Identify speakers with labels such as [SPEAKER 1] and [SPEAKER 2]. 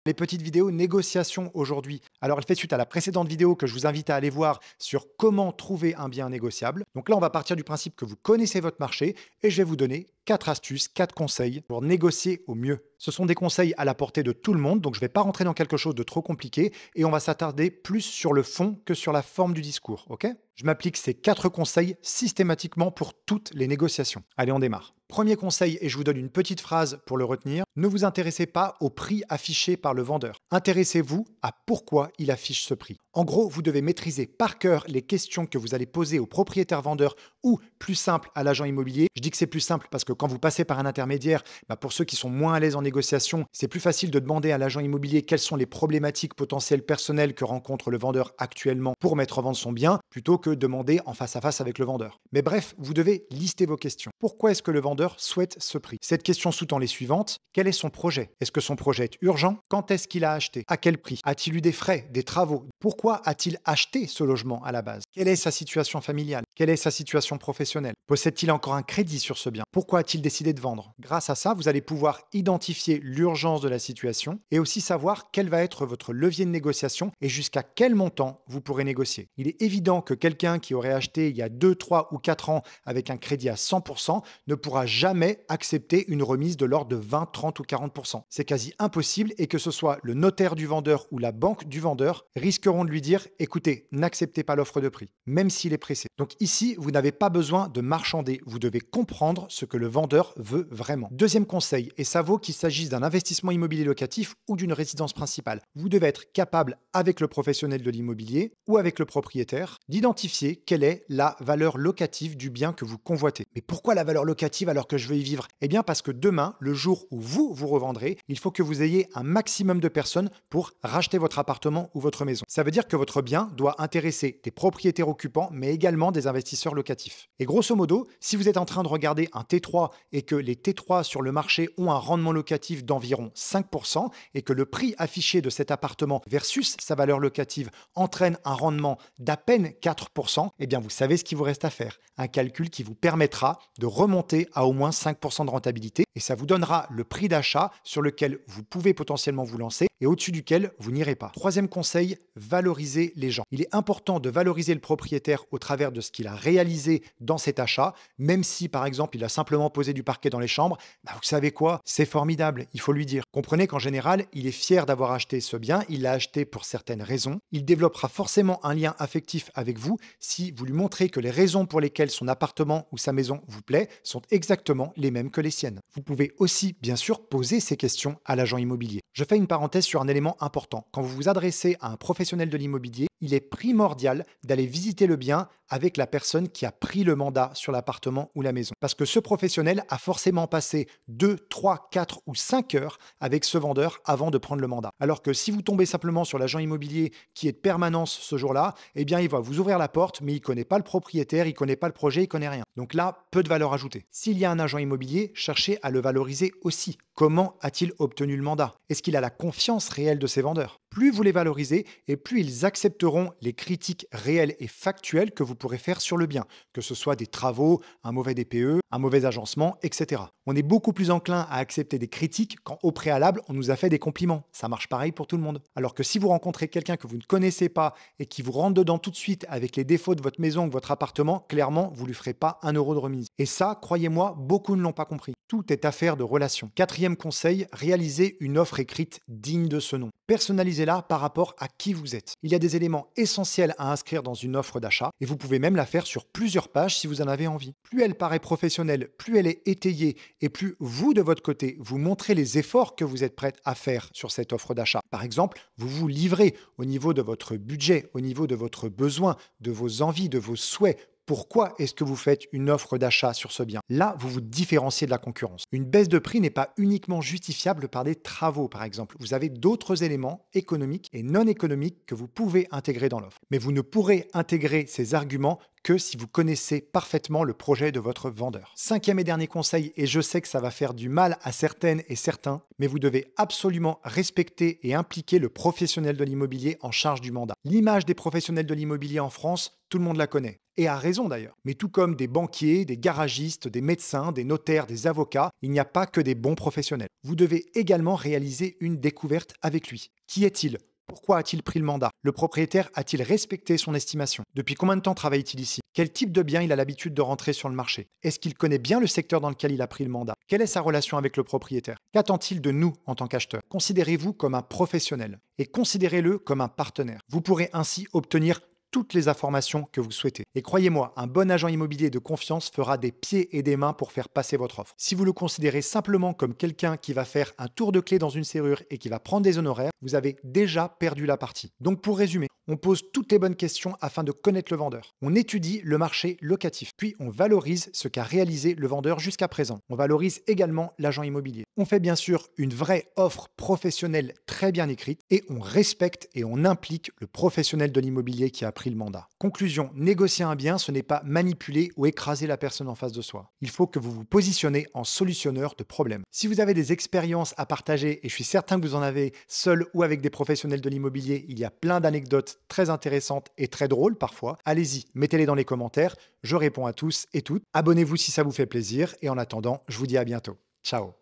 [SPEAKER 1] les petites vidéos négociation aujourd'hui. Alors, elle fait suite à la précédente vidéo que je vous invite à aller voir sur comment trouver un bien négociable. Donc là, on va partir du principe que vous connaissez votre marché et je vais vous donner 4 astuces, 4 conseils pour négocier au mieux. Ce sont des conseils à la portée de tout le monde, donc je ne vais pas rentrer dans quelque chose de trop compliqué et on va s'attarder plus sur le fond que sur la forme du discours, ok? Je m'applique ces 4 conseils systématiquement pour toutes les négociations. Allez, on démarre. Premier conseil, et je vous donne une petite phrase pour le retenir, ne vous intéressez pas au prix affiché par le vendeur. Intéressez-vous à pourquoi il affiche ce prix. En gros, vous devez maîtriser par cœur les questions que vous allez poser au propriétaire vendeur ou, plus simple, à l'agent immobilier. Je dis que c'est plus simple parce que quand vous passez par un intermédiaire, pour ceux qui sont moins à l'aise en négociation, c'est plus facile de demander à l'agent immobilier quelles sont les problématiques potentielles personnelles que rencontre le vendeur actuellement pour mettre en vente son bien, plutôt que demander en face à face avec le vendeur. Mais bref, vous devez lister vos questions. Pourquoi est-ce que le vendeur souhaite ce prix? Cette question sous-tend les suivantes. Quel est son projet? Est-ce que son projet est urgent? Quand est-ce qu'il a acheté? À quel prix? A-t-il eu des frais, des travaux? Pourquoi a-t-il acheté ce logement à la base? Quelle est sa situation familiale? Quelle est sa situation professionnelle? Possède-t-il encore un crédit sur ce bien? Pourquoi a-t-il décidé de vendre? Grâce à ça, vous allez pouvoir identifier l'urgence de la situation et aussi savoir quel va être votre levier de négociation et jusqu'à quel montant vous pourrez négocier. Il est évident que quelqu'un qui aurait acheté il y a 2, 3 ou 4 ans avec un crédit à 100% ne pourra jamais accepter une remise de l'ordre de 20, 30 ou 40%. C'est quasi impossible et que ce soit le notaire du vendeur ou la banque du vendeur risqueront de lui dire écoutez, n'acceptez pas l'offre de prix, même s'il est pressé. Donc ici, vous n'avez pas besoin de marchander, vous devez comprendre ce que le vendeur veut vraiment. Deuxième conseil, et ça vaut qu'il s'agisse d'un investissement immobilier locatif ou d'une résidence principale, vous devez être capable avec le professionnel de l'immobilier ou avec le propriétaire d'identifier quelle est la valeur locative du bien que vous convoitez. Mais pourquoi la valeur locative alors que je veux y vivre? Eh bien parce que demain, le jour où vous revendrez, il faut que vous ayez un maximum de personnes pour racheter votre appartement ou votre maison. Ça veut dire que votre bien doit intéresser des propriétaires occupants, mais également des investisseurs locatifs. Et grosso modo, si vous êtes en train de regarder un T3 et que les T3 sur le marché ont un rendement locatif d'environ 5% et que le prix affiché de cet appartement versus sa valeur locative entraîne un rendement d'à peine 4%, eh bien vous savez ce qu'il vous reste à faire. Un calcul qui vous permettra de remonter à au moins 5% de rentabilité et ça vous donnera le prix d'achat sur lequel vous pouvez potentiellement vous lancer et au-dessus duquel vous n'irez pas. Troisième conseil, valoriser les gens. Il est important de valoriser le propriétaire au travers de ce qu'il a réalisé dans cet achat, même si par exemple il a simplement posé du parquet dans les chambres, vous savez quoi? C'est formidable, il faut lui dire. Comprenez qu'en général, il est fier d'avoir acheté ce bien, il l'a acheté pour certaines raisons, il développera forcément un lien affectif avec vous si vous lui montrez que les raisons pour lesquelles son appartement ou sa maison vous plaît sont exactement les mêmes que les siennes. Vous pouvez aussi, bien sûr, poser ces questions à l'agent immobilier. Je fais une parenthèse sur un élément important. Quand vous vous adressez à un professionnel de l'immobilier, il est primordial d'aller visiter le bien avec la personne qui a pris le mandat sur l'appartement ou la maison. Parce que ce professionnel a forcément passé 2, 3, 4 ou 5 heures avec ce vendeur avant de prendre le mandat. Alors que si vous tombez simplement sur l'agent immobilier qui est de permanence ce jour-là, eh bien il va vous ouvrir la porte, mais il ne connaît pas le propriétaire, il ne connaît pas le projet, il ne connaît rien. Donc là, peu de valeur ajoutée. S'il y a un agent immobilier, cherchez à le valoriser aussi. Comment a-t-il obtenu le mandat? Est-ce qu'il a la confiance réelle de ses vendeurs? Plus vous les valorisez et plus ils accepteront les critiques réelles et factuelles que vous pourrez faire sur le bien, que ce soit des travaux, un mauvais DPE, un mauvais agencement, etc. On est beaucoup plus enclin à accepter des critiques quand au préalable on nous a fait des compliments. Ça marche pareil pour tout le monde. Alors que si vous rencontrez quelqu'un que vous ne connaissez pas et qui vous rentre dedans tout de suite avec les défauts de votre maison ou votre appartement, clairement vous lui ferez pas 1 € de remise. Et ça, croyez-moi, beaucoup ne l'ont pas compris. Tout est affaire de relation. Quatrième conseil, réalisez une offre écrite digne de ce nom. Personnalisez-la par rapport à qui vous êtes. Il y a des éléments essentiels à inscrire dans une offre d'achat et vous pouvez même la faire sur plusieurs pages si vous en avez envie. Plus elle paraît professionnelle, plus elle est étayée et plus vous, de votre côté, vous montrez les efforts que vous êtes prêt à faire sur cette offre d'achat. Par exemple, vous vous livrez au niveau de votre budget, au niveau de votre besoin, de vos envies, de vos souhaits. Pourquoi est-ce que vous faites une offre d'achat sur ce bien? Là, vous vous différenciez de la concurrence. Une baisse de prix n'est pas uniquement justifiable par des travaux, par exemple. Vous avez d'autres éléments économiques et non économiques que vous pouvez intégrer dans l'offre. Mais vous ne pourrez intégrer ces arguments que si vous connaissez parfaitement le projet de votre vendeur. Cinquième et dernier conseil, et je sais que ça va faire du mal à certaines et certains, mais vous devez absolument respecter et impliquer le professionnel de l'immobilier en charge du mandat. L'image des professionnels de l'immobilier en France, tout le monde la connaît. Et a raison d'ailleurs. Mais tout comme des banquiers, des garagistes, des médecins, des notaires, des avocats, il n'y a pas que des bons professionnels. Vous devez également réaliser une découverte avec lui. Qui est-il? Pourquoi a-t-il pris le mandat? Le propriétaire a-t-il respecté son estimation? Depuis combien de temps travaille-t-il ici? Quel type de bien il a l'habitude de rentrer sur le marché? Est-ce qu'il connaît bien le secteur dans lequel il a pris le mandat? Quelle est sa relation avec le propriétaire? Qu'attend-il de nous en tant qu'acheteurs? Considérez-vous comme un professionnel et considérez-le comme un partenaire. Vous pourrez ainsi obtenir toutes les informations que vous souhaitez. Et croyez-moi, un bon agent immobilier de confiance fera des pieds et des mains pour faire passer votre offre. Si vous le considérez simplement comme quelqu'un qui va faire un tour de clé dans une serrure et qui va prendre des honoraires, vous avez déjà perdu la partie. Donc pour résumer, on pose toutes les bonnes questions afin de connaître le vendeur. On étudie le marché locatif, puis on valorise ce qu'a réalisé le vendeur jusqu'à présent. On valorise également l'agent immobilier. On fait bien sûr une vraie offre professionnelle très bien écrite et on respecte et on implique le professionnel de l'immobilier qui a pris le mandat. Conclusion, négocier un bien, ce n'est pas manipuler ou écraser la personne en face de soi. Il faut que vous vous positionnez en solutionneur de problèmes. Si vous avez des expériences à partager, et je suis certain que vous en avez seul ou avec des professionnels de l'immobilier, il y a plein d'anecdotes très intéressantes et très drôles parfois. Allez-y, mettez-les dans les commentaires. Je réponds à tous et toutes. Abonnez-vous si ça vous fait plaisir et en attendant, je vous dis à bientôt. Ciao.